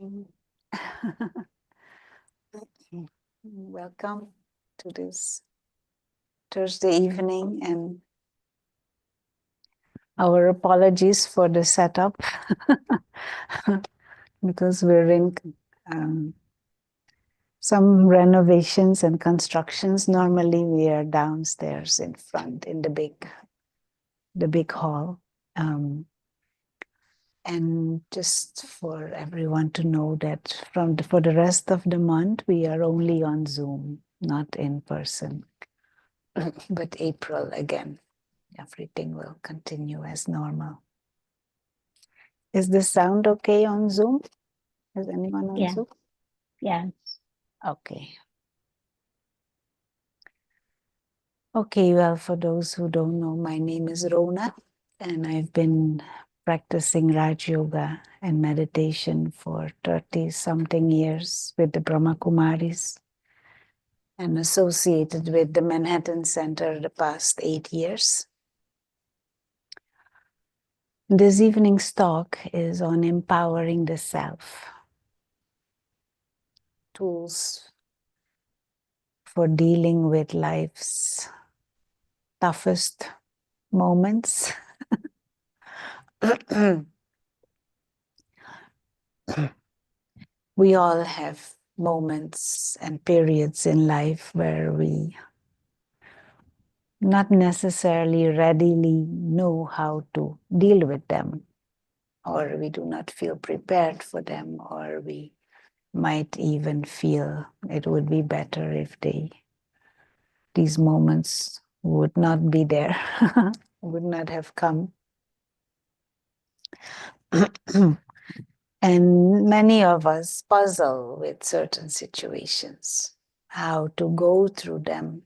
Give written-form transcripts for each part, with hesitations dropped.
Mm. Welcome to this Thursday evening, and our apologies for the setup because we're in some renovations and constructions. Normally we are downstairs in front in the big hall. And just for everyone to know that for the rest of the month, we are only on Zoom, not in person. But April, again, everything will continue as normal. Is the sound okay on Zoom? Is anyone on Zoom? Yes. Okay. Okay, well, for those who don't know, my name is Rona, and I've been practicing Raj Yoga and meditation for 30-something years with the Brahma Kumaris and associated with the Manhattan Center the past 8 years. This evening's talk is on empowering the self, tools for dealing with life's toughest moments. We all have moments and periods in life where we not necessarily readily know how to deal with them, or we do not feel prepared for them, or we might even feel it would be better if these moments would not be there, would not have come. And many of us puzzle with certain situations, how to go through them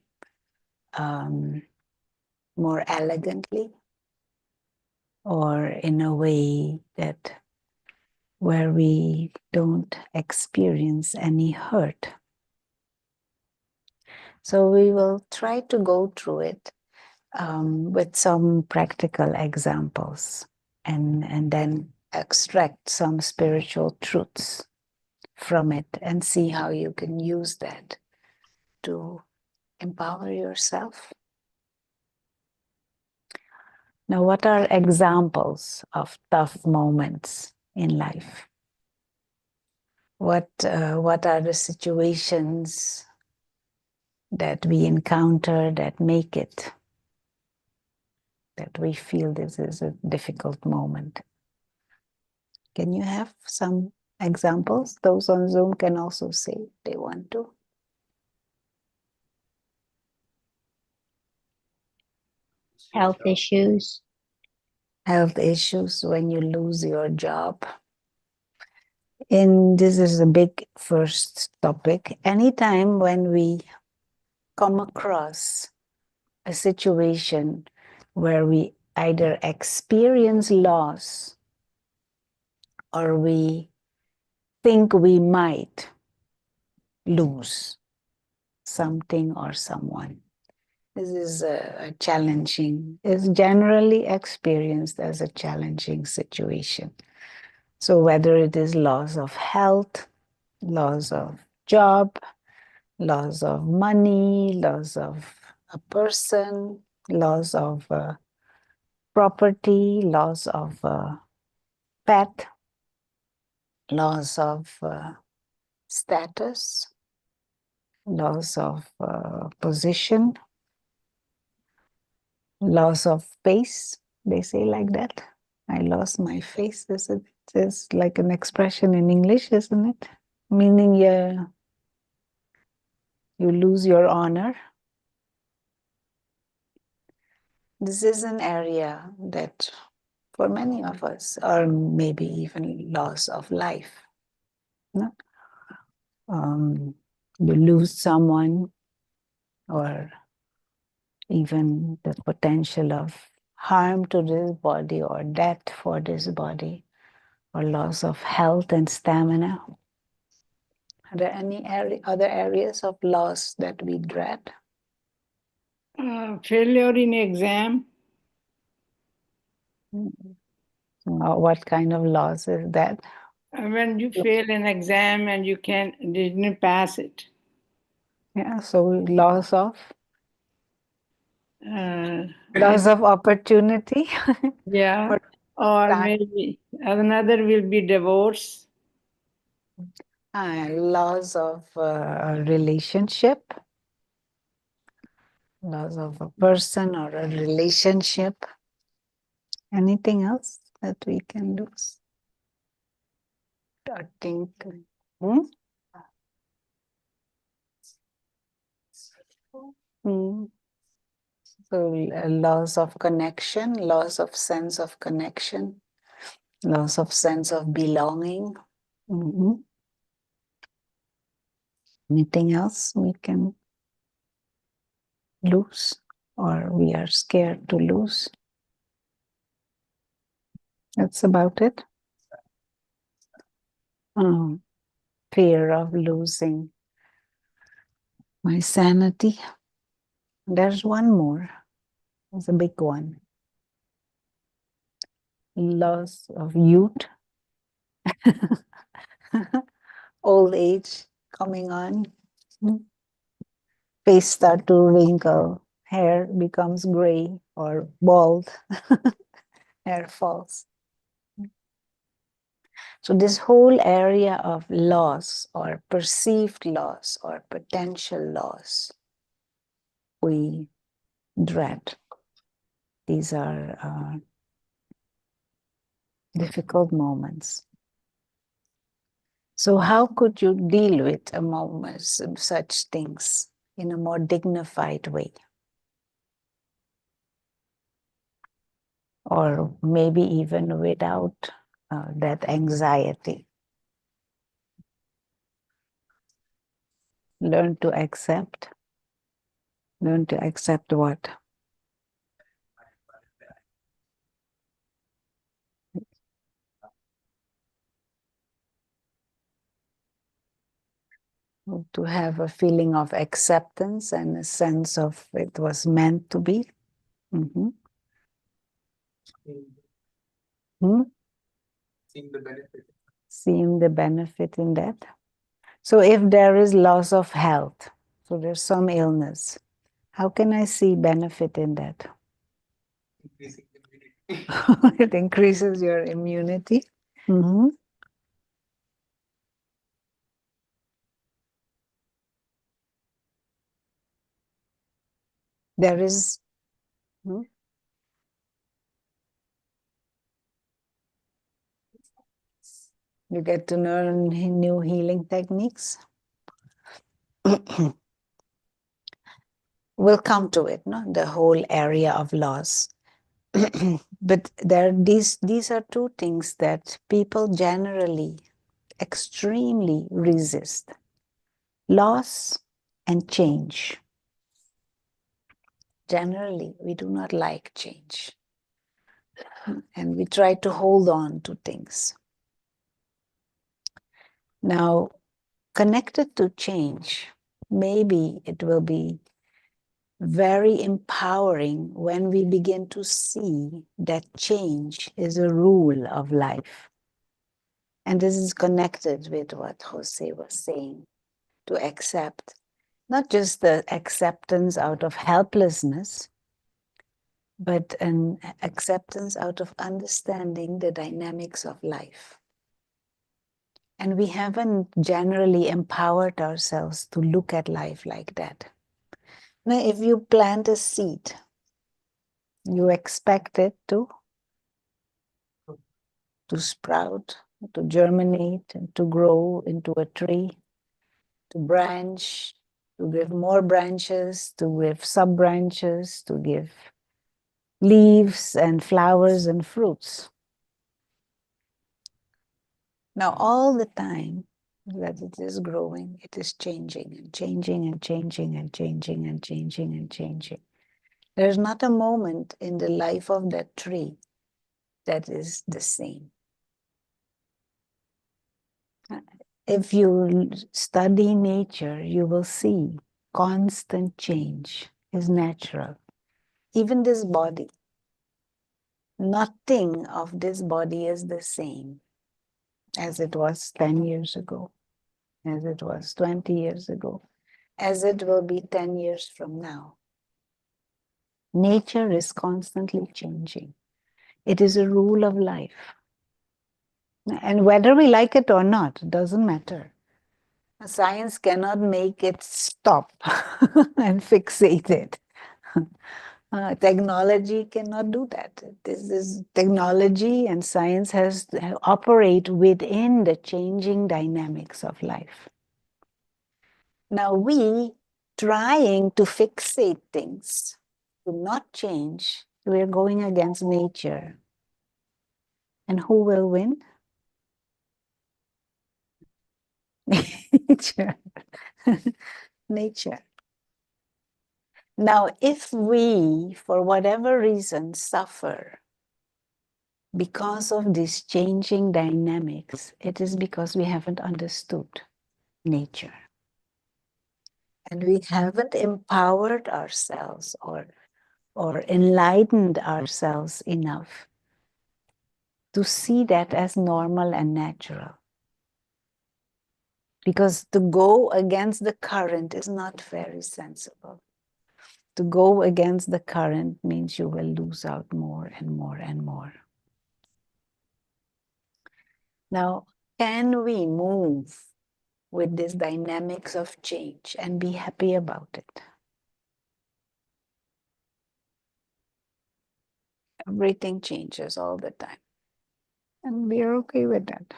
more elegantly, or in a way that where we don't experience any hurt. So we will try to go through it with some practical examples, and then extract some spiritual truths from it and see how you can use that to empower yourself. Now, what are examples of tough moments in life? What are the situations that we encounter that make it that we feel this is a difficult moment? Can you have some examples? Those on Zoom can also say if they want to. Health issues. Health issues when you lose your job. And this is a big first topic. Anytime when we come across a situation where we either experience loss or we think we might lose something or someone. This is a challenging, is generally experienced as a challenging situation. So whether it is loss of health, loss of job, loss of money, loss of a person, loss of property, loss of pet, loss of status, loss of position, loss of face. They say like that. I lost my face. Is like an expression in English, isn't it? Meaning you lose your honor. This is an area that for many of us, or maybe even loss of life. No? You lose someone, or even the potential of harm to this body or death for this body, or loss of health and stamina. Are there any other areas of loss that we dread? Failure in exam. What kind of loss is that? When you fail an exam and you didn't pass it. Yeah, so loss of Uh, loss of opportunity. yeah, But or time, maybe another will be divorce. loss of a relationship, loss of a person or a relationship. Anything else that we can lose? I think. Hmm? Hmm. So loss of connection, loss of sense of connection, loss of sense of belonging. Mhm. Anything else we can lose or we are scared to lose? That's about it. Oh, fear of losing my sanity. There's one more. It's a big one. Loss of youth, old age coming on. Face start to wrinkle, hair becomes gray or bald, hair falls. So this whole area of loss or perceived loss or potential loss, we dread. These are difficult moments. So how could you deal with a moment, such things in a more dignified way? Or maybe even without that anxiety. Learn to accept. Learn to accept what? To have a feeling of acceptance and a sense of it was meant to be. Mm-hmm. Hmm? Seeing the benefit in that. So if there is loss of health, so there's some illness, how can I see benefit in that? It increases your immunity. Mm-hmm. There is, hmm? You get to learn new healing techniques. We'll come to it, no? The whole area of loss. But these are two things that people generally extremely resist: loss and change. Generally, we do not like change, and we try to hold on to things. Now, connected to change, maybe it will be very empowering when we begin to see that change is a rule of life. And this is connected with what Jose was saying, to accept, not just the acceptance out of helplessness, but an acceptance out of understanding the dynamics of life. And we haven't generally empowered ourselves to look at life like that. Now, if you plant a seed, you expect it to sprout, to germinate, and to grow into a tree, to branch, to give more branches, to give sub branches, to give leaves and flowers and fruits. Now, all the time that it is growing, it is changing and changing and changing and changing and changing and changing. There's not a moment in the life of that tree that is the same. If you study nature, you will see constant change is natural. Even this body, nothing of this body is the same. as it was 10 years ago, as it was 20 years ago, as it will be 10 years from now. Nature is constantly changing. It is a rule of life. And whether we like it or not, doesn't matter. Science cannot make it stop and fixate it. Technology cannot do that. This is technology, and science has to operate within the changing dynamics of life. Now we trying to fixate things, to not change, we're going against nature. And who will win? Nature. Nature. Now, if we, for whatever reason, suffer because of these changing dynamics, it is because we haven't understood nature. And we haven't empowered ourselves or enlightened ourselves enough to see that as normal and natural. Because to go against the current is not very sensible. To go against the current means you will lose out more and more and more. Now, can we move with these dynamics of change and be happy about it? Everything changes all the time. And we're okay with that.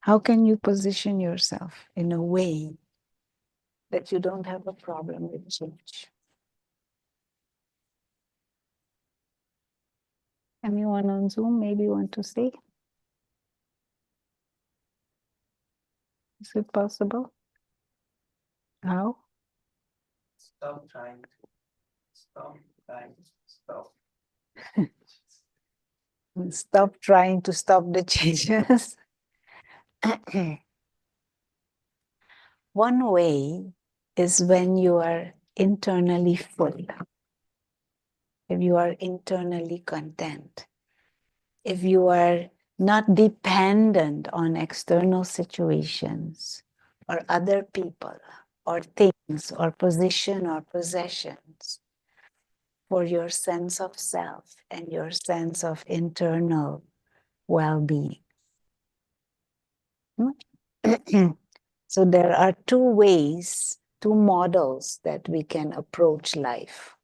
How can you position yourself in a way that you don't have a problem with change? Anyone on Zoom maybe want to say? Is it possible? How? Stop trying to stop. Stop trying to stop the changes. One way is when you are internally full, if you are internally content, if you are not dependent on external situations or other people or things or position or possessions for your sense of self and your sense of internal well-being. So there are two ways, two models that we can approach life.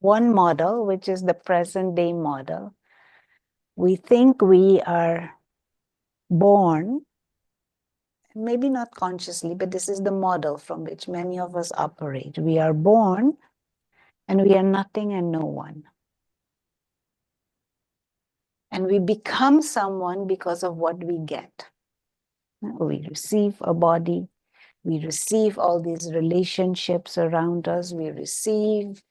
One model, which is the present day model, we think we are born, maybe not consciously, but this is the model from which many of us operate. We are born and we are nothing and no one. And we become someone because of what we get. We receive a body, we receive all these relationships around us, we receive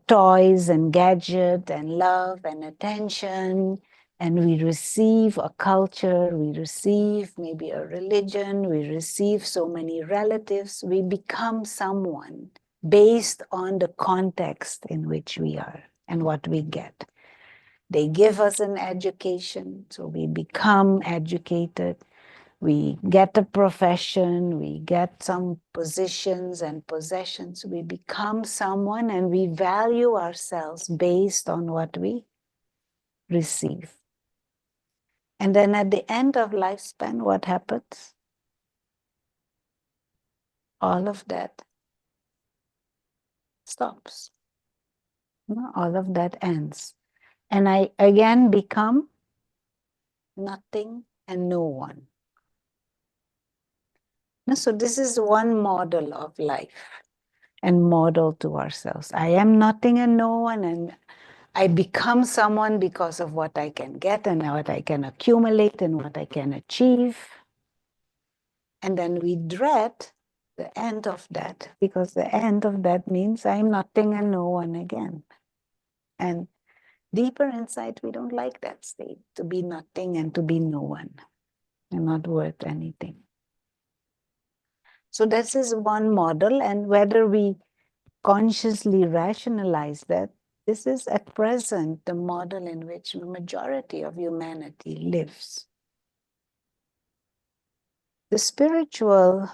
toys and gadgets and love and attention, and we receive a culture, we receive maybe a religion, we receive so many relatives, we become someone based on the context in which we are and what we get. They give us an education, so we become educated. We get a profession, we get some positions and possessions, we become someone and we value ourselves based on what we receive. And then at the end of lifespan, what happens? All of that stops. All of that ends. And I again become nothing and no one. So this is one model of life and model to ourselves. I am nothing and no one, and I become someone because of what I can get and what I can accumulate and what I can achieve. And then we dread the end of that, because the end of that means I'm nothing and no one again. And deeper inside, we don't like that state, to be nothing and to be no one and not worth anything. So this is one model, and whether we consciously rationalize that, This is at present the model in which the majority of humanity lives. The spiritual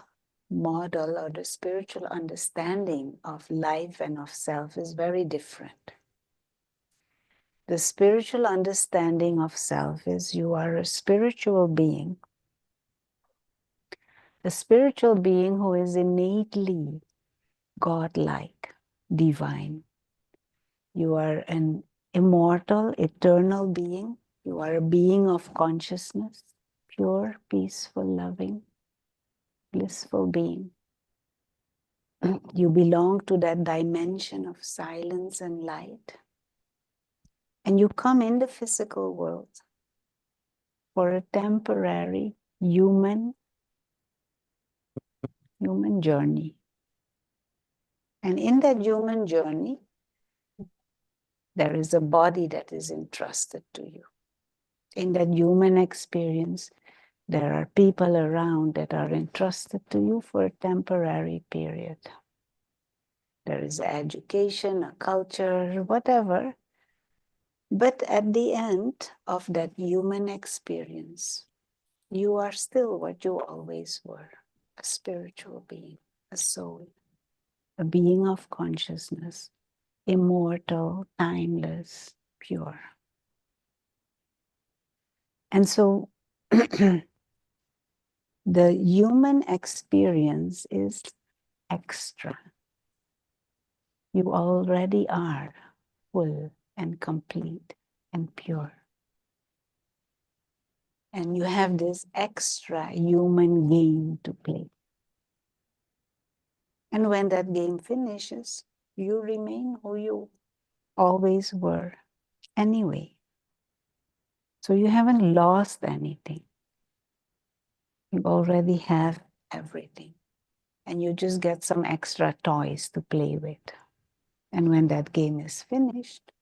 model or the spiritual understanding of life and of self is very different. The spiritual understanding of self is you are a spiritual being who is innately godlike, divine. You are an immortal, eternal being. You are a being of consciousness, pure, peaceful, loving, blissful being. You belong to that dimension of silence and light. And you come in the physical world for a temporary human journey. And in that human journey, there is a body that is entrusted to you. In that human experience, there are people around that are entrusted to you for a temporary period. There is education, a culture, whatever. But at the end of that human experience, you are still what you always were, a spiritual being, a soul, a being of consciousness, immortal, timeless, pure. And so the human experience is extra. You already are full and complete and pure. And you have this extra human game to play. And when that game finishes, you remain who you always were anyway. So you haven't lost anything. You already have everything. And you just get some extra toys to play with. And when that game is finished,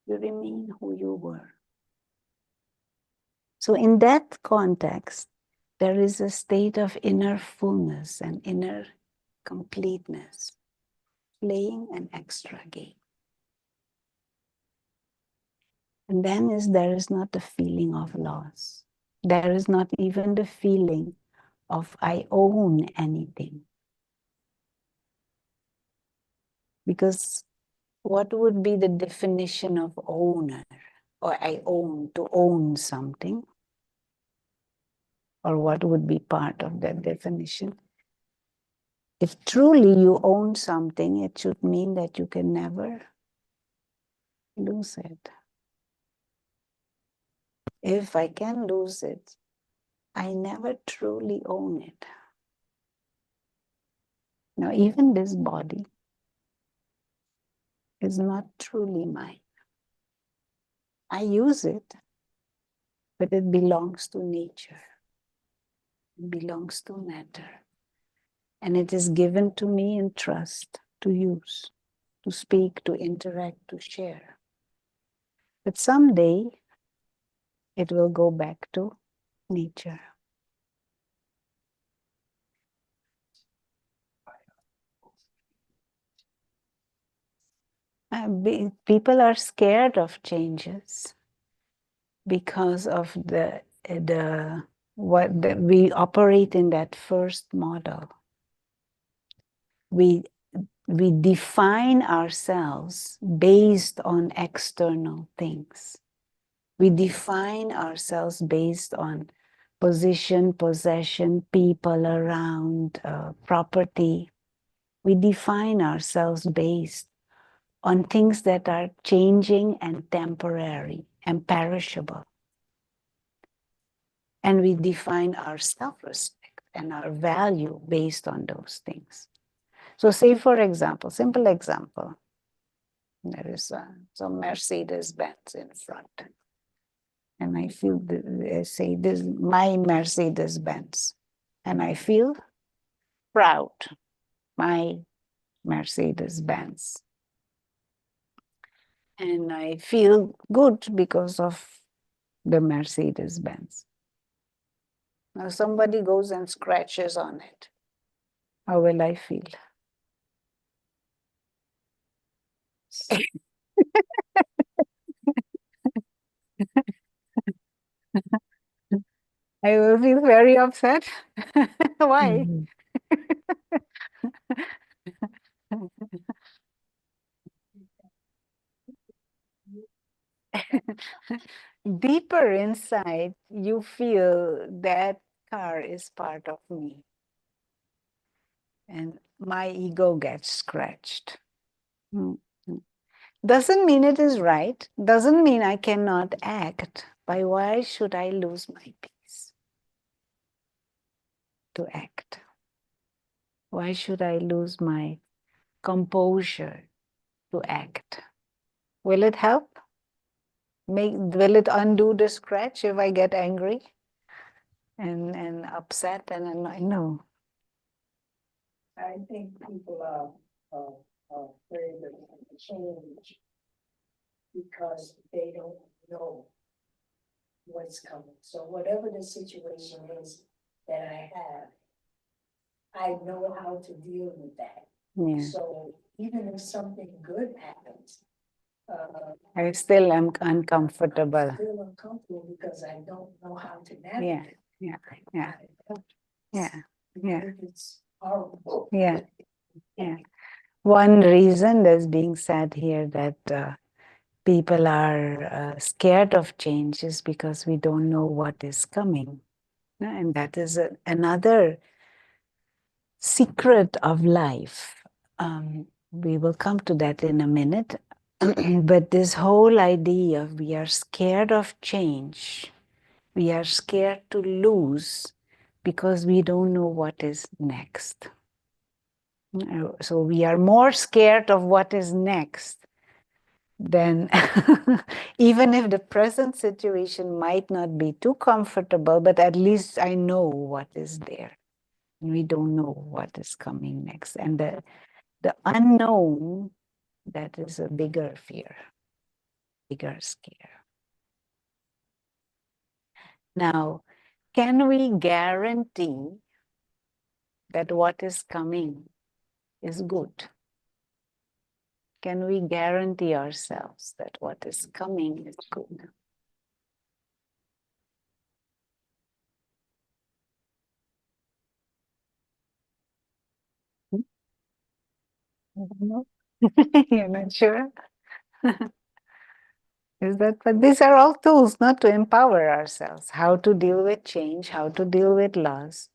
you remain who you were. So in that context, there is a state of inner fullness and inner completeness, playing an extra game. And then there is not the feeling of loss. There is not even the feeling of I own anything. Because what would be the definition of owner? Or I own, to own something? Or what would be part of that definition? If truly you own something, it should mean that you can never lose it. If I can lose it, I never truly own it. Now, even this body is not truly mine. I use it, but it belongs to nature. It belongs to matter. And it is given to me in trust to use, to speak, to interact, to share. But someday, it will go back to nature. People are scared of changes because of we operate in that first model. We define ourselves based on external things. We define ourselves based on position, possession, people around, property. We define ourselves based on things that are changing and temporary and perishable. And we define our self-respect and our value based on those things. So say, for example, simple example, there is some Mercedes-Benz in front. And I feel, say, this is my Mercedes-Benz. And I feel proud, my Mercedes-Benz. And I feel good because of the Mercedes-Benz. Now somebody goes and scratches on it. How will I feel? I will feel very upset. Why? Mhm. Deeper inside, you feel that car is part of me. And my ego gets scratched. Mm, mm. Doesn't mean it is right. Doesn't mean I cannot act. But why should I lose my peace to act? Why should I lose my composure to act? Will it help? Will it undo the scratch if I get angry and upset and annoyed? No. I think people are afraid of change because they don't know what's coming. So whatever the situation is that I know how to deal with that. Yeah. So even if something good happens, I still am uncomfortable. I'm still uncomfortable because I don't know how to navigate. Yeah. Yeah. Yeah. Even if it's horrible. Yeah. Yeah. One reason that's being said here that people are scared of change is because we don't know what is coming. And that is another secret of life. We will come to that in a minute. But this whole idea of we are scared of change, we are scared to lose because we don't know what is next. So we are more scared of what is next than even if the present situation might not be too comfortable, but at least I know what is there. We don't know what is coming next. And the unknown, that is a bigger fear, bigger scare. Now, can we guarantee that what is coming is good? Can we guarantee ourselves that what is coming is good? I don't know. You're not sure? Is that, but these are all tools not to empower ourselves. How to deal with change, how to deal with loss,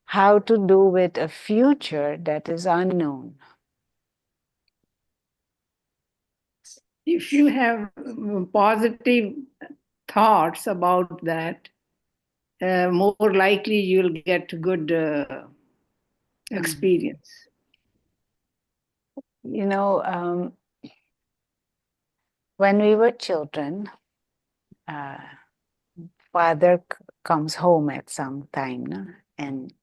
how to do with a future that is unknown. If you have positive thoughts about that, more likely you'll get good experience. You know, when we were children, father comes home at some time, no? And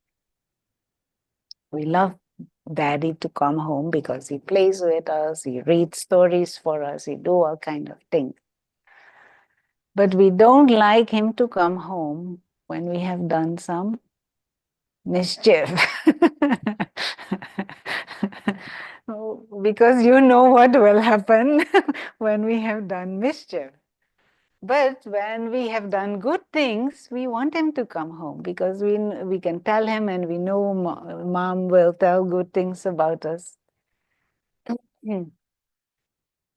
we love daddy to come home because he plays with us, he reads stories for us, he do all kind of things. But we don't like him to come home when we have done some mischief. Because you know what will happen when we have done mischief. But when we have done good things, we want him to come home because we can tell him and we know mom will tell good things about us.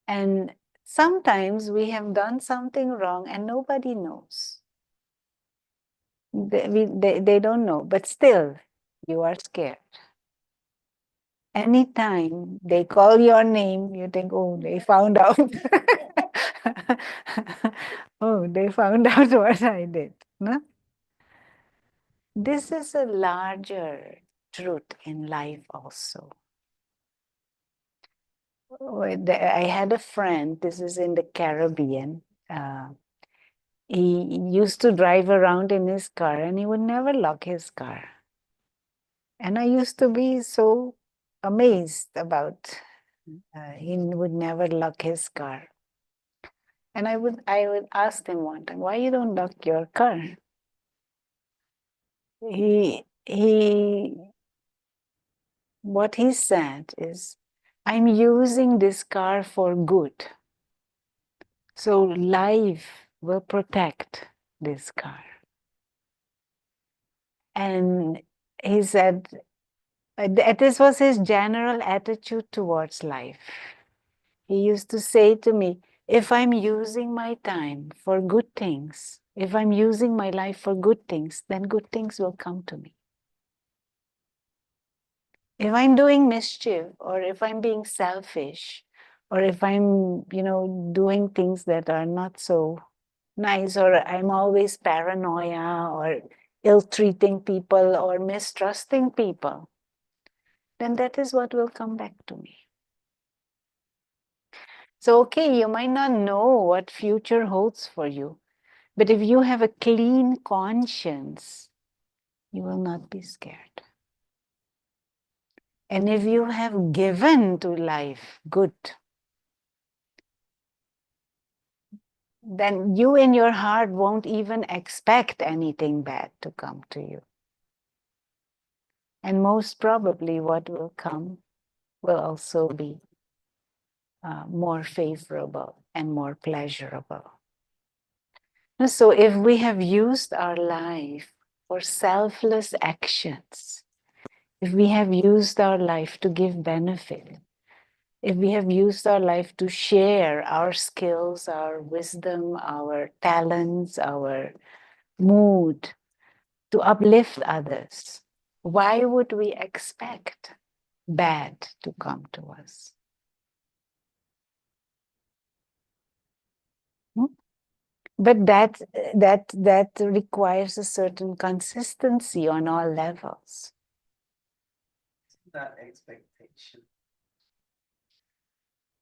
And sometimes we have done something wrong and nobody knows. They don't know, but still, you are scared. Anytime they call your name, you think, oh, they found out. Oh, they found out what I did. No? This is a larger truth in life also. I had a friend, this is in the Caribbean. He used to drive around in his car and he would never lock his car. And I used to be so amazed about he would never lock his car. And I would ask him one time, why you don't lock your car? What he said is, I'm using this car for good. So life will protect this car. And he said, this was his general attitude towards life. He used to say to me, if I'm using my time for good things, if I'm using my life for good things, then good things will come to me. If I'm doing mischief, or if I'm being selfish, or if I'm, doing things that are not so nice, or I'm always paranoia, or ill-treating people, or mistrusting people, then that is what will come back to me. So, okay, you might not know what future holds for you, but if you have a clean conscience, you will not be scared. And if you have given to life good, then you in your heart won't even expect anything bad to come to you. And most probably what will come will also be more favorable and more pleasurable. So if we have used our life for selfless actions, if we have used our life to give benefit, if we have used our life to share our skills, our wisdom, our talents, our mood, to uplift others, why would we expect bad to come to us? But that requires a certain consistency on all levels. That expectation.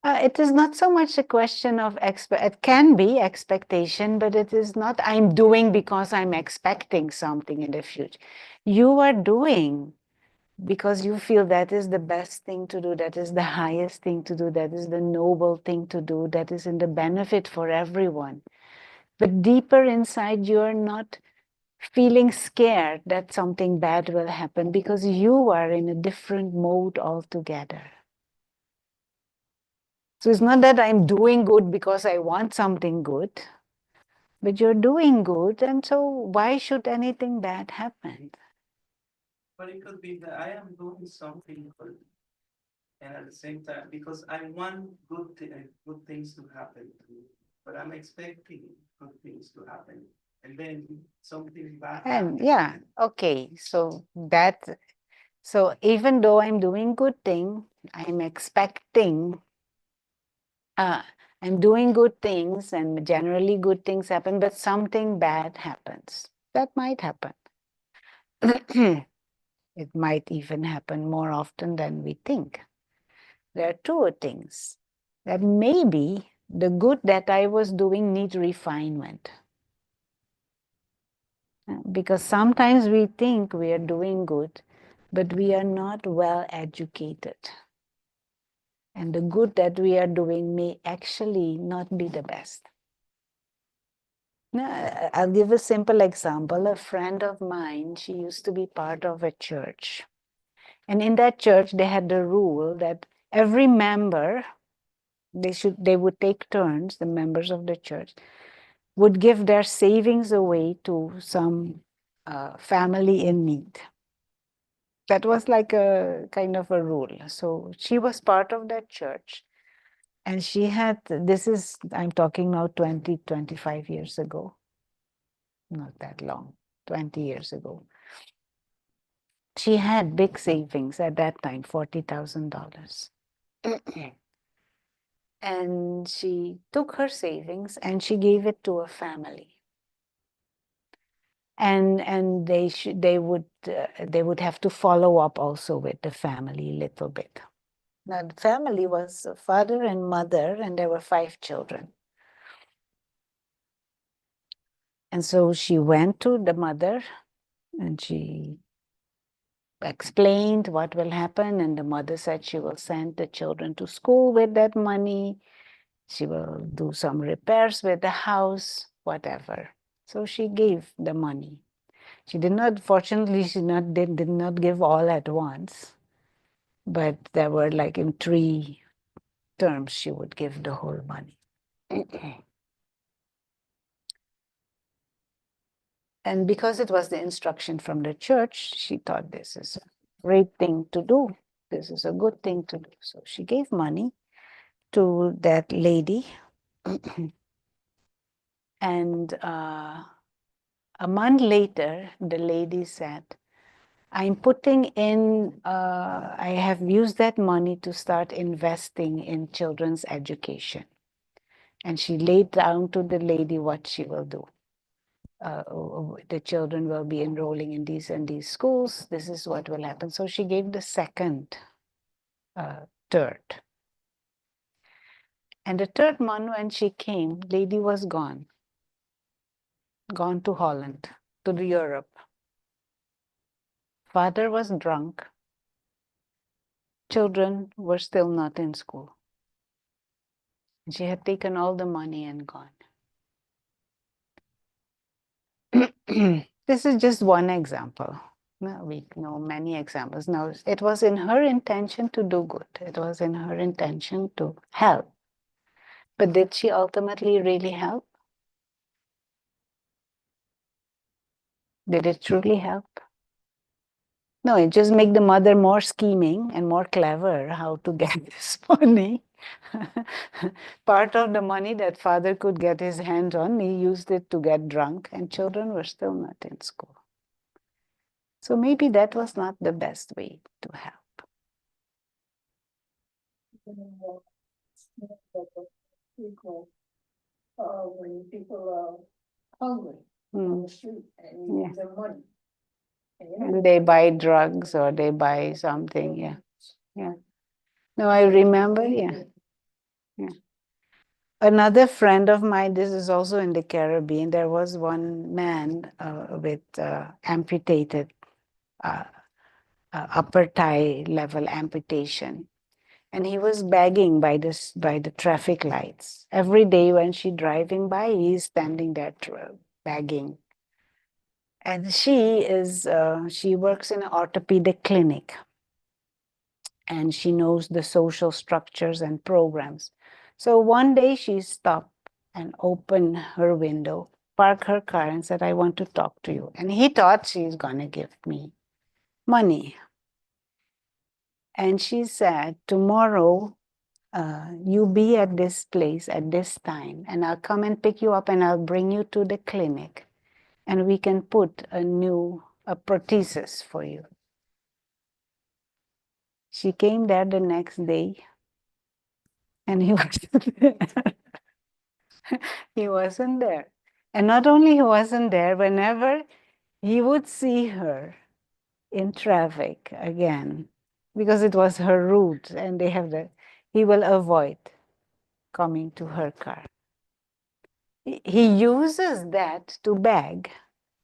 It is not so much a question of it can be expectation, but it is not I'm doing because I'm expecting something in the future. You are doing because you feel that is the best thing to do, that is the highest thing to do, that is the noble thing to do, that is in the benefit for everyone. But deeper inside, you're not feeling scared that something bad will happen because you are in a different mode altogether. So it's not that I'm doing good because I want something good, but you're doing good, and so why should anything bad happen? But it could be that I am doing something good, and at the same time, because I want good things to happen to me, but I'm expecting good things to happen, and then something bad And happens. yeah, okay, so even though I'm doing good thing, I'm expecting, I'm doing good things, and generally good things happen, but something bad happens. That might happen. It might even happen more often than we think. There are two things that maybe the good that I was doing needs refinement. Because sometimes we think we are doing good, but we are not well educated. And the good that we are doing may actually not be the best. Now, I'll give a simple example. A friend of mine, she used to be part of a church. And in that church, they had the rule that every member, they would take turns, the members of the church, would give their savings away to some family in need. That was like a kind of a rule. So she was part of that church. And she had, I'm talking now 20, 25 years ago. Not that long, 20 years ago. She had big savings at that time, $40,000. And she took her savings and she gave it to a family. And they would have to follow up also with the family a little bit. Now the family was a father and mother, and there were 5 children. And so she went to the mother and she explained what will happen, and the mother said she will send the children to school with that money. She will do some repairs with the house, whatever. So she gave the money. She did not, fortunately, did not give all at once, but there were like in 3 terms she would give the whole money. And because it was the instruction from the church, she thought this is a great thing to do. This is a good thing to do. So she gave money to that lady. And a month later, the lady said, I'm putting in, I have used that money to start investing in children's education. And she laid down to the lady what she will do. The children will be enrolling in these and these schools. This is what will happen. So she gave the second third. And the third month when she came, lady was gone to Holland, to the Europe. Father was drunk. Children were still not in school. She had taken all the money and gone. This is just one example. No, we know many examples. Now, it was in her intention to do good. It was in her intention to help. But did she ultimately really help? Did it truly help? No, it just made the mother more scheming and more clever how to get this money. Part of the money that father could get his hands on, he used it to get drunk, and children were still not in school. So maybe that was not the best way to help. When people are hungry on the street and need their money. And they buy drugs or they buy something, yeah. Yeah. No, I remember, yeah. Another friend of mine, this is also in the Caribbean, there was one man with amputated upper thigh level amputation. And he was begging by the traffic lights. Every day when she driving by, he's standing there begging. And she works in an orthopedic clinic. And she knows the social structures and programs. So one day she stopped and opened her window, parked her car and said, I want to talk to you. And he thought she's gonna give me money. And she said, tomorrow, you be at this place at this time, and I'll come and pick you up and I'll bring you to the clinic, and we can put a prosthesis for you. She came there the next day, and he wasn't there. He wasn't there. And not only he wasn't there, whenever he would see her in traffic again, because it was her route, and he will avoid coming to her car. He uses that to beg,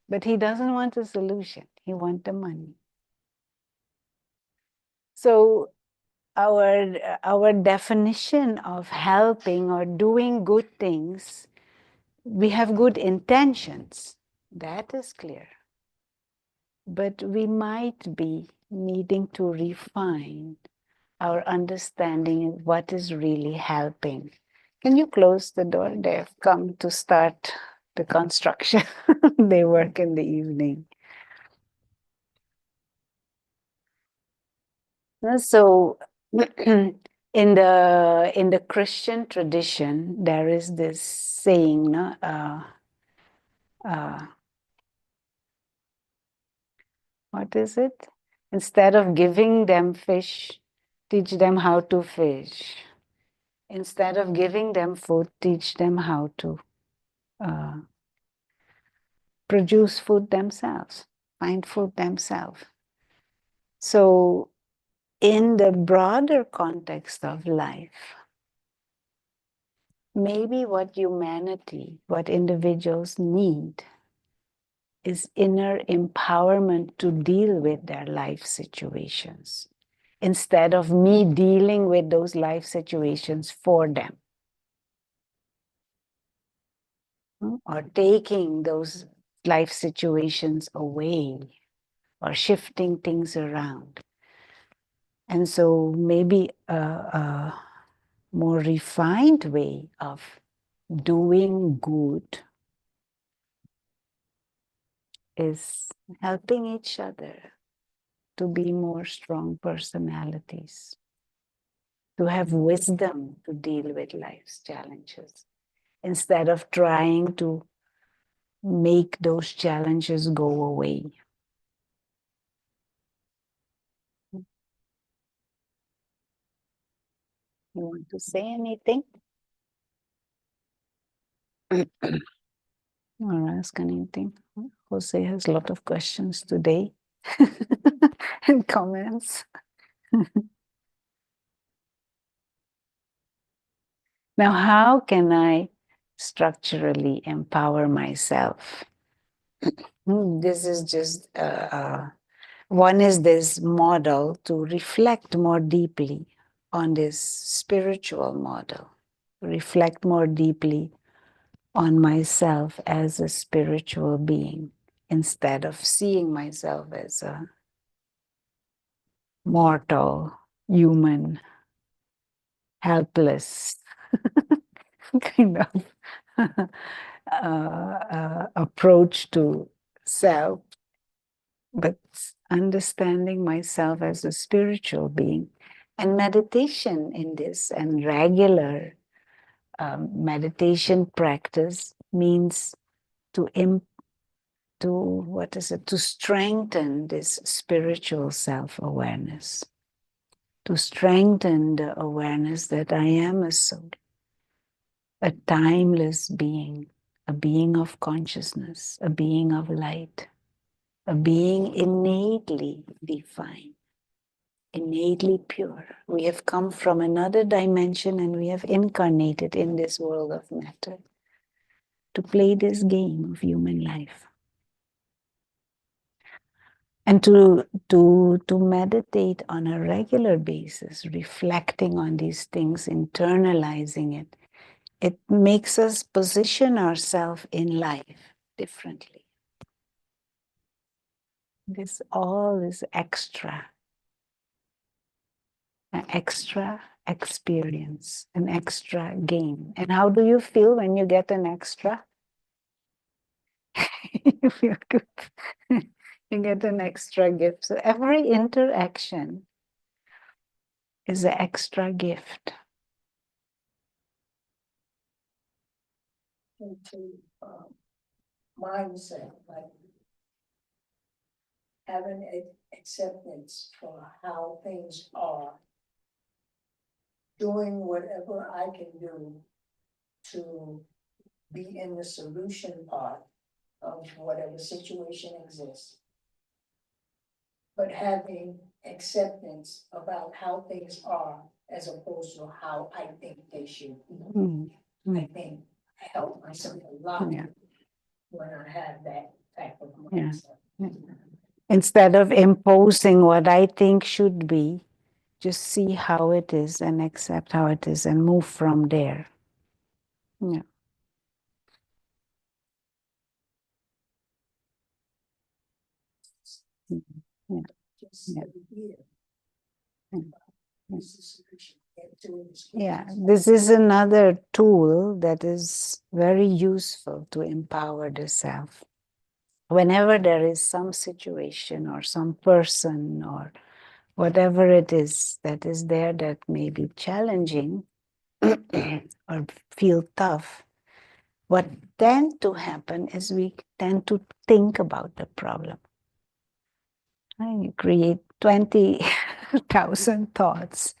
but he doesn't want a solution. He wants the money. So our definition of helping or doing good things, we have good intentions. That is clear. But we might be needing to refine our understanding of what is really helping. Can you close the door? They've come to start the construction. They work in the evening. So in the Christian tradition, there is this saying, no? What is it? Instead of giving them fish, teach them how to fish. Instead of giving them food, teach them how to produce food themselves, find food themselves. So in the broader context of life, maybe what individuals need is inner empowerment to deal with their life situations, instead of me dealing with those life situations for them, or taking those life situations away, or shifting things around. And so maybe a more refined way of doing good is helping each other to be more strong personalities, to have wisdom to deal with life's challenges, instead of trying to make those challenges go away. You want to say anything? Or ask anything? Jose has a lot of questions today and comments. Now, how can I structurally empower myself? This is just one is this model to reflect more deeply on this spiritual model, reflect more deeply on myself as a spiritual being instead of seeing myself as a mortal, human, helpless kind of approach to self, but understanding myself as a spiritual being. And meditation in this and regular meditation practice means to strengthen this spiritual self-awareness, to strengthen the awareness that I am a soul, a timeless being, a being of consciousness, a being of light, a being innately divine, innately pure. We have come from another dimension and we have incarnated in this world of matter to play this game of human life. And to meditate on a regular basis, reflecting on these things, internalizing it, it makes us position ourselves in life differently. This all is extra, an extra experience, an extra gain. And how do you feel when you get an extra? You feel good. You get an extra gift. So every interaction is an extra gift. Into mindset, like having acceptance for how things are, doing whatever I can do to be in the solution part of whatever situation exists. But having acceptance about how things are as opposed to how I think they should be. I think I help myself a lot when I have that type of mindset. Instead of imposing what I think should be, just see how it is and accept how it is and move from there. Yeah. Yeah. Just Yeah. here. Yeah. This is the solution. Get to it. Yeah, this is another tool that is very useful to empower the self. Whenever there is some situation or some person or whatever it is that is there that may be challenging or feel tough, what tends to happen is we tend to think about the problem. And you create 20,000 thoughts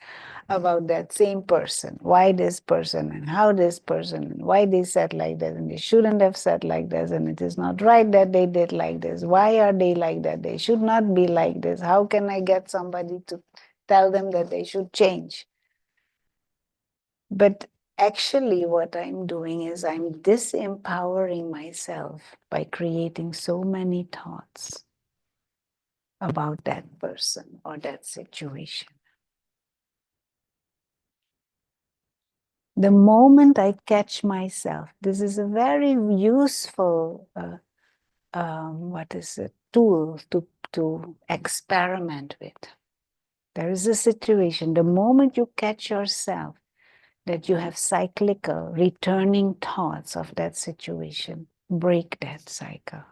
about that same person. Why this person and how this person and why they said like that and they shouldn't have said like this and it is not right that they did like this. Why are they like that? They should not be like this. How can I get somebody to tell them that they should change? But actually what I'm doing is I'm disempowering myself by creating so many thoughts about that person or that situation. The moment I catch myself, this is a very useful tool to experiment with. There is a situation, the moment you catch yourself that you have cyclical, returning thoughts of that situation, break that cycle.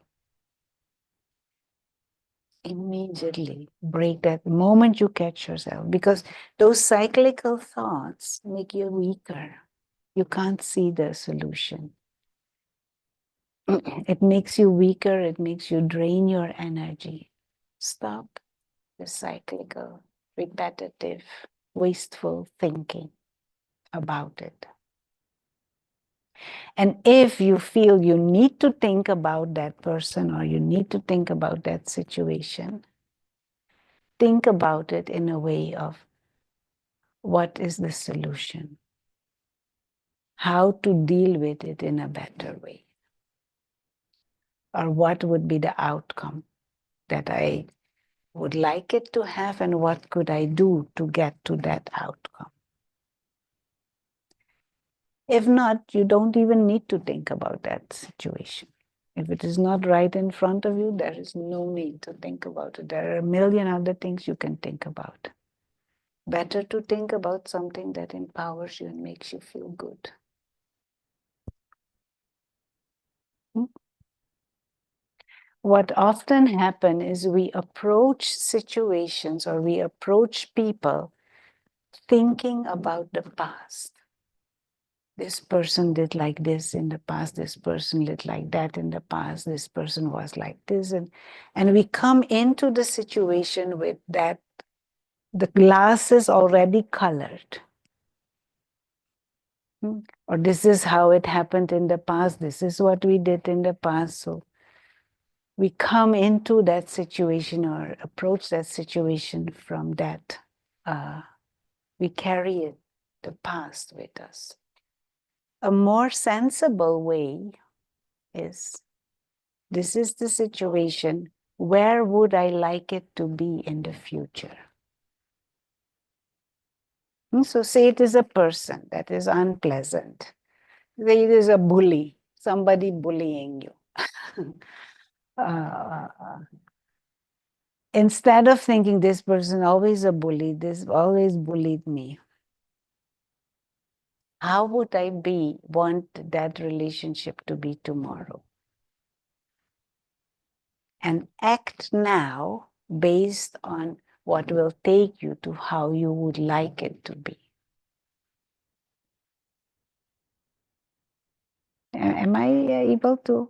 immediately break that the moment you catch yourself, because those cyclical thoughts make you weaker. You can't see the solution. It makes you weaker, it makes you drain your energy. Stop the cyclical, repetitive, wasteful thinking about it. And if you feel you need to think about that person or you need to think about that situation, think about it in a way of what is the solution? How to deal with it in a better way? Or what would be the outcome that I would like it to have, and what could I do to get to that outcome? If not, you don't even need to think about that situation. If it is not right in front of you, there is no need to think about it. There are a million other things you can think about. Better to think about something that empowers you and makes you feel good. What often happens is we approach situations or we approach people thinking about the past. This person did like this in the past, this person did like that in the past, this person was like this. And we come into the situation with that, the glass is already colored. Or this is how it happened in the past, this is what we did in the past. So we come into that situation or approach that situation from that. We carry it, the past with us. A more sensible way is, this is the situation, where would I like it to be in the future? So say it is a person that is unpleasant. Say it is a bully, somebody bullying you. Instead of thinking this person always a bully, this always bullied me, how would I want that relationship to be tomorrow? And act now based on what will take you to how you would like it to be. Am I able to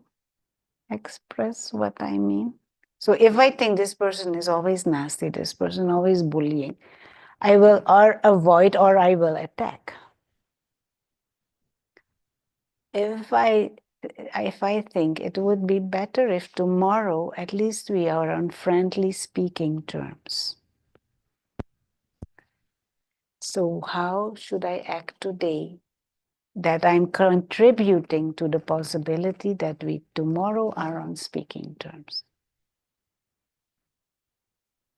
express what I mean? So if I think this person is always nasty, this person always bullying, I will or avoid or I will attack. If I think it would be better if tomorrow at least we are on friendly speaking terms. So how should I act today that I'm contributing to the possibility that we tomorrow are on speaking terms?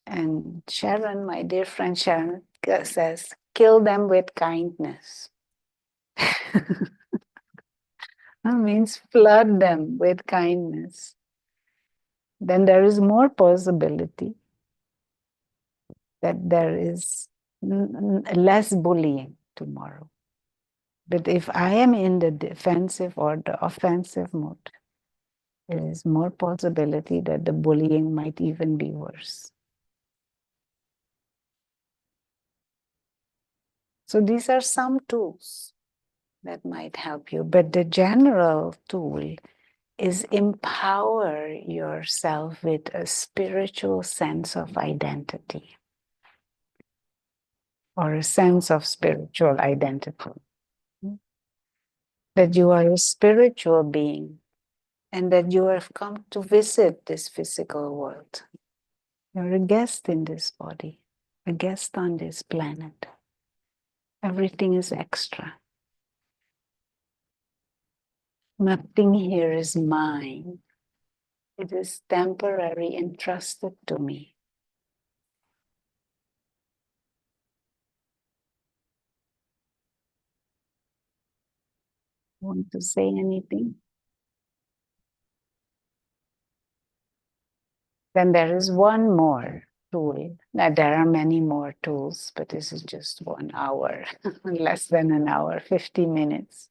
And Sharon, my dear friend Sharon, says, kill them with kindness. That means flood them with kindness. Then there is more possibility that there is less bullying tomorrow. But if I am in the defensive or the offensive mode, there is more possibility that the bullying might even be worse. So these are some tools that might help you. But the general tool is empower yourself with a spiritual sense of identity or a sense of spiritual identity. That you are a spiritual being and that you have come to visit this physical world. You're a guest in this body, a guest on this planet. Everything is extra. Nothing here is mine. It is temporary, entrusted to me. Want to say anything? Then there is one more tool. Now, there are many more tools, but this is just 1 hour, less than an hour, 50 minutes.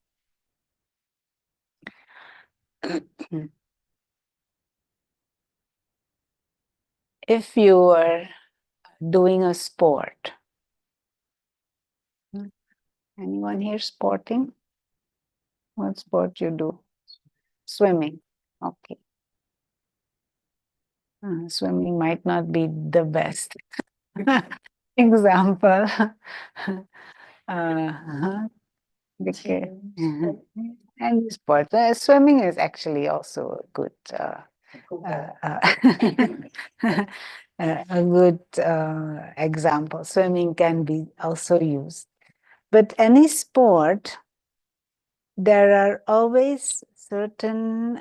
if you are doing a sport, anyone here sporting? What sport you do? Swimming. Okay. Swimming might not be the best example. Okay. And sport. Swimming is actually also a good a good example. Swimming can be also used. But any sport, there are always certain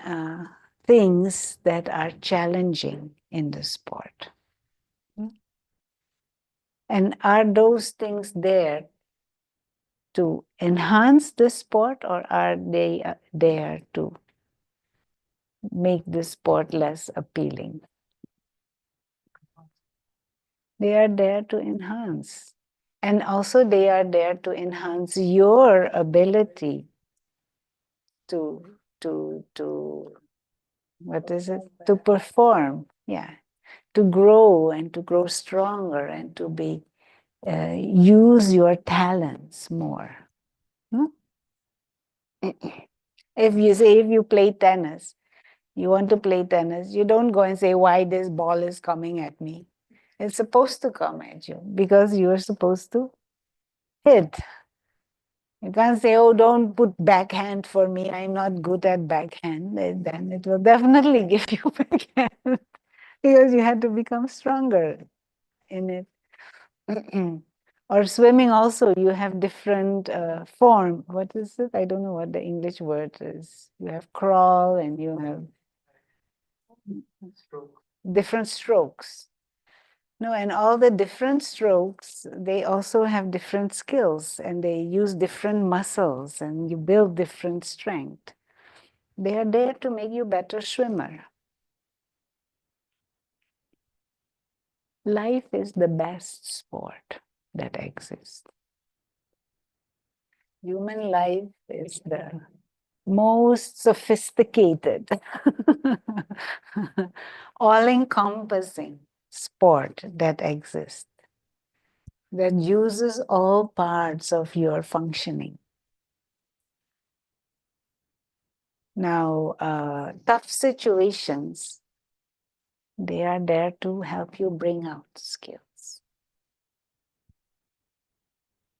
things that are challenging in the sport. And are those things there to enhance the sport, or are they there to make the sport less appealing? They are there to enhance. And also they are there to enhance your ability to what is it? To perform. Yeah. To grow and to grow stronger and to be use your talents more. If you play tennis, you want to play tennis, you don't go and say, why this ball is coming at me. It's supposed to come at you because you're supposed to hit. You can't say, oh, don't put backhand for me. I'm not good at backhand. Then it will definitely give you backhand because you had to become stronger in it. Or swimming also, you have different form. What is it? I don't know what the English word is. You have crawl and you have different strokes. No, and all the different strokes, they also have different skills and they use different muscles and you build different strength. They are there to make you better swimmer. Life is the best sport that exists. Human life is the most sophisticated, all-encompassing sport that exists, that uses all parts of your functioning. Now, tough situations, they are there to help you bring out skills.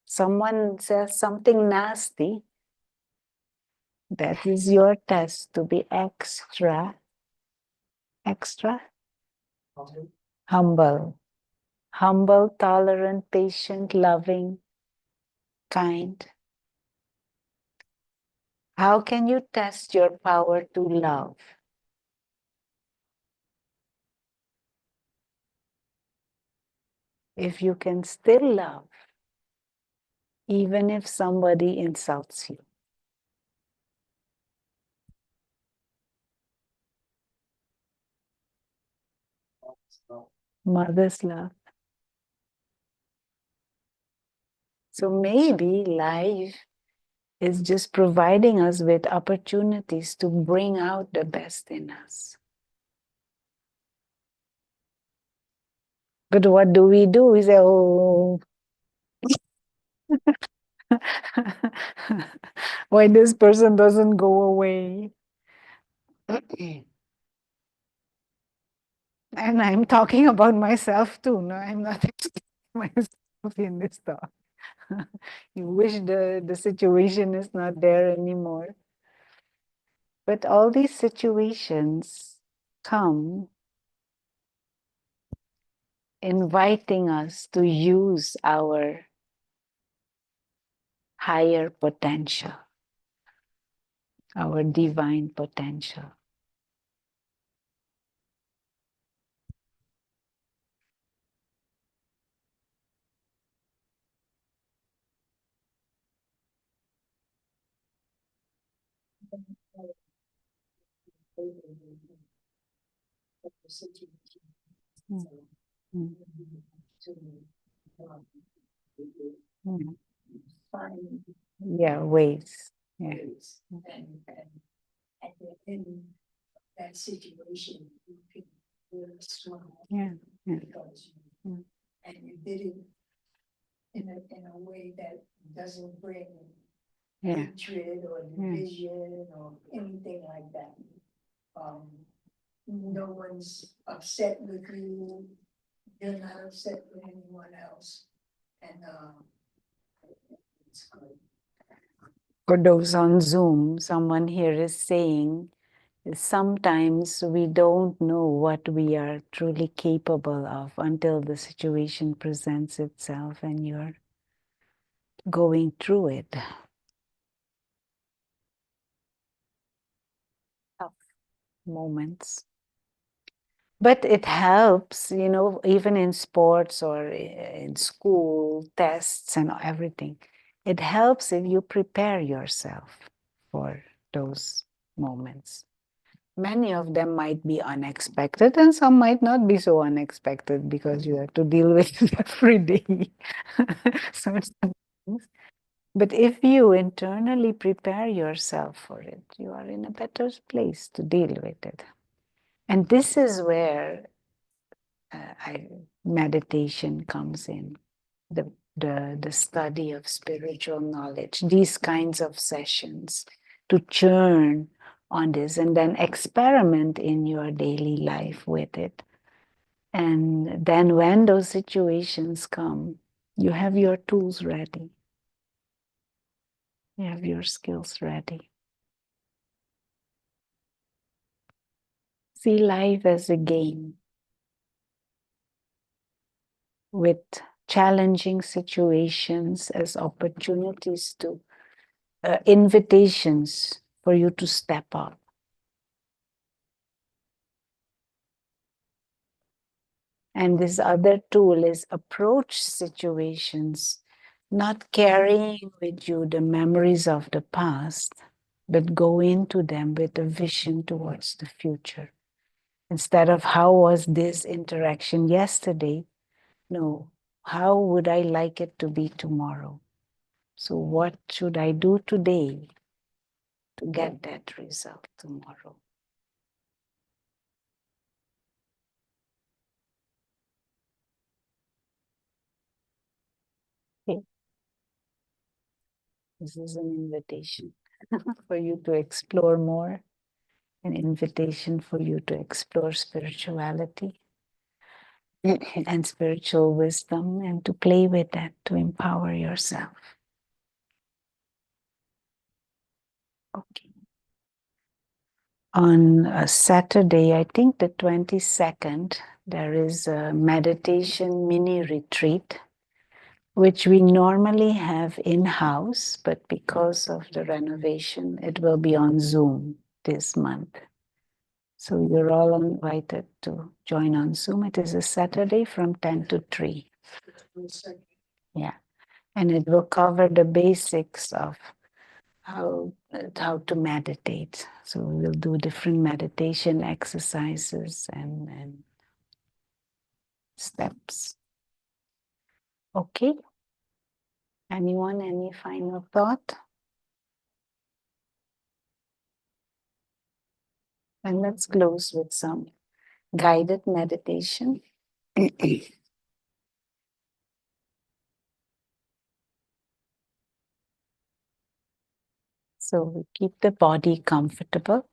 Someone says something nasty, that is your test to be extra humble, tolerant, patient, loving, kind. How can you test your power to love? If you can still love, even if somebody insults you. Mother's love. So maybe life is just providing us with opportunities to bring out the best in us. But what do? We say, oh, why this person doesn't go away? And I'm talking about myself too. No, I'm not myself in this talk. You wish the situation is not there anymore. But all these situations come inviting us to use our higher potential, our divine potential. Mm. Mm. Find Yeah, ways. Yeah. ways and at the end of that situation, you can really smile. Yeah. Yeah. because Mm. and you did it in a way that doesn't bring Yeah. hatred or division or anything like that. No one's upset with you, you're not upset with anyone else, and it's good. For those on Zoom, someone here is saying, sometimes we don't know what we are truly capable of until the situation presents itself and you're going through it. Tough moments. But it helps, even in sports or in school, tests and everything. It helps if you prepare yourself for those moments. Many of them might be unexpected and some might not be so unexpected because you have to deal with it every day. Certain things. But if you internally prepare yourself for it, you are in a better place to deal with it. And this is where meditation comes in, the study of spiritual knowledge, these kinds of sessions to churn on this and then experiment in your daily life with it. And then when those situations come, you have your tools ready. You have your skills ready. See life as a game with challenging situations as opportunities to invitations for you to step up. And this other tool is approach situations, not carrying with you the memories of the past, but go into them with a vision towards the future. Instead of how was this interaction yesterday, no, how would I like it to be tomorrow? So what should I do today to get that result tomorrow? Okay. This is an invitation for you to explore more, an invitation for you to explore spirituality and spiritual wisdom and to play with that, to empower yourself. Okay. On a Saturday, I think the 22nd, there is a meditation mini retreat, which we normally have in-house, but because of the renovation, it will be on Zoom this month. So you're all invited to join on Zoom. It is a Saturday from 10 to 3. Yeah. And it will cover the basics of how to meditate. So we'll do different meditation exercises and steps. Okay. Anyone, any final thought? And let's close with some guided meditation. So we keep the body comfortable.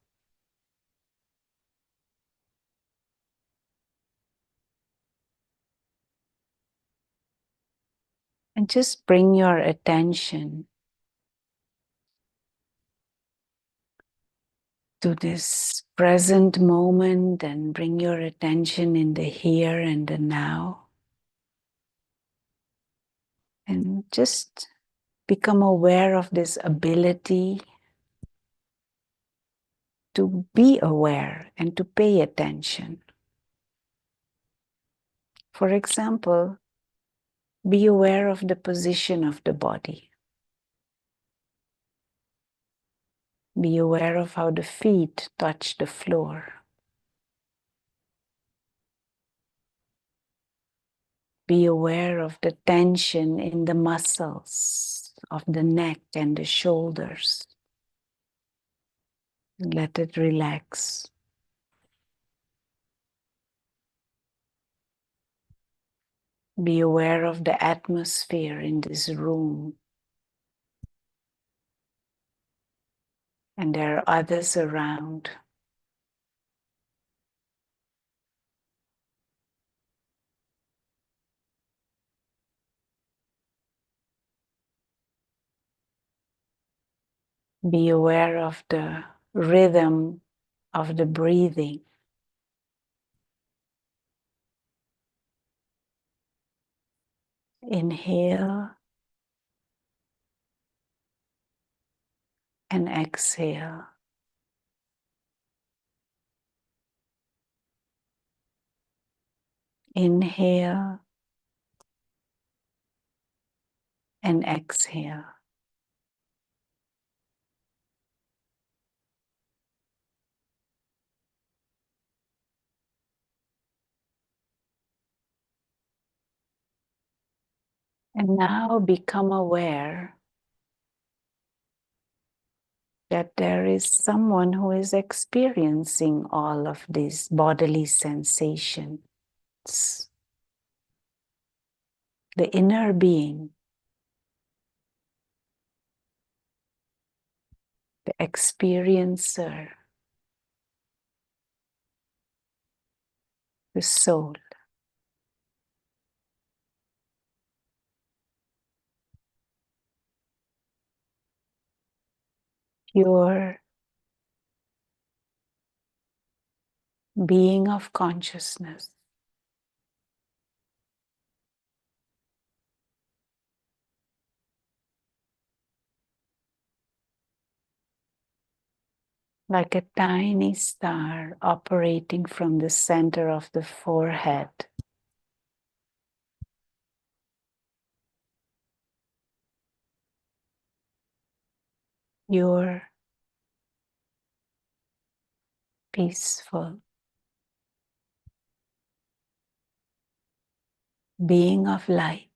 And just bring your attention to this present moment and bring your attention in the here and the now. And just become aware of this ability to be aware and to pay attention. For example, be aware of the position of the body. Be aware of how the feet touch the floor. Be aware of the tension in the muscles of the neck and the shoulders. Let it relax. Be aware of the atmosphere in this room. And there are others around. Be aware of the rhythm of the breathing. Inhale and exhale. Inhale and exhale. And now become aware that there is someone who is experiencing all of these bodily sensations. The inner being, the experiencer, the soul. Pure being of consciousness. Like a tiny star operating from the center of the forehead. Pure, peaceful being of light.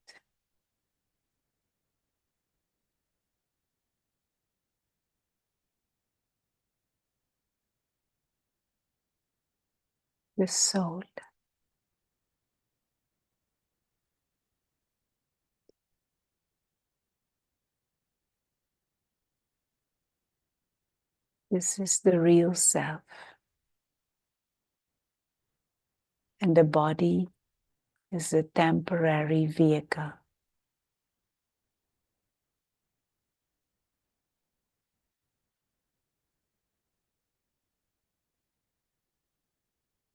The soul. This is the real self. And the body is a temporary vehicle.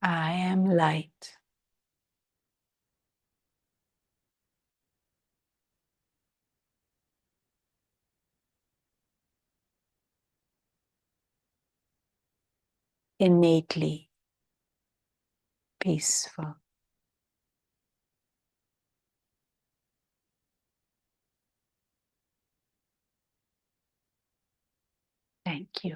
I am light. Innately peaceful. Thank you.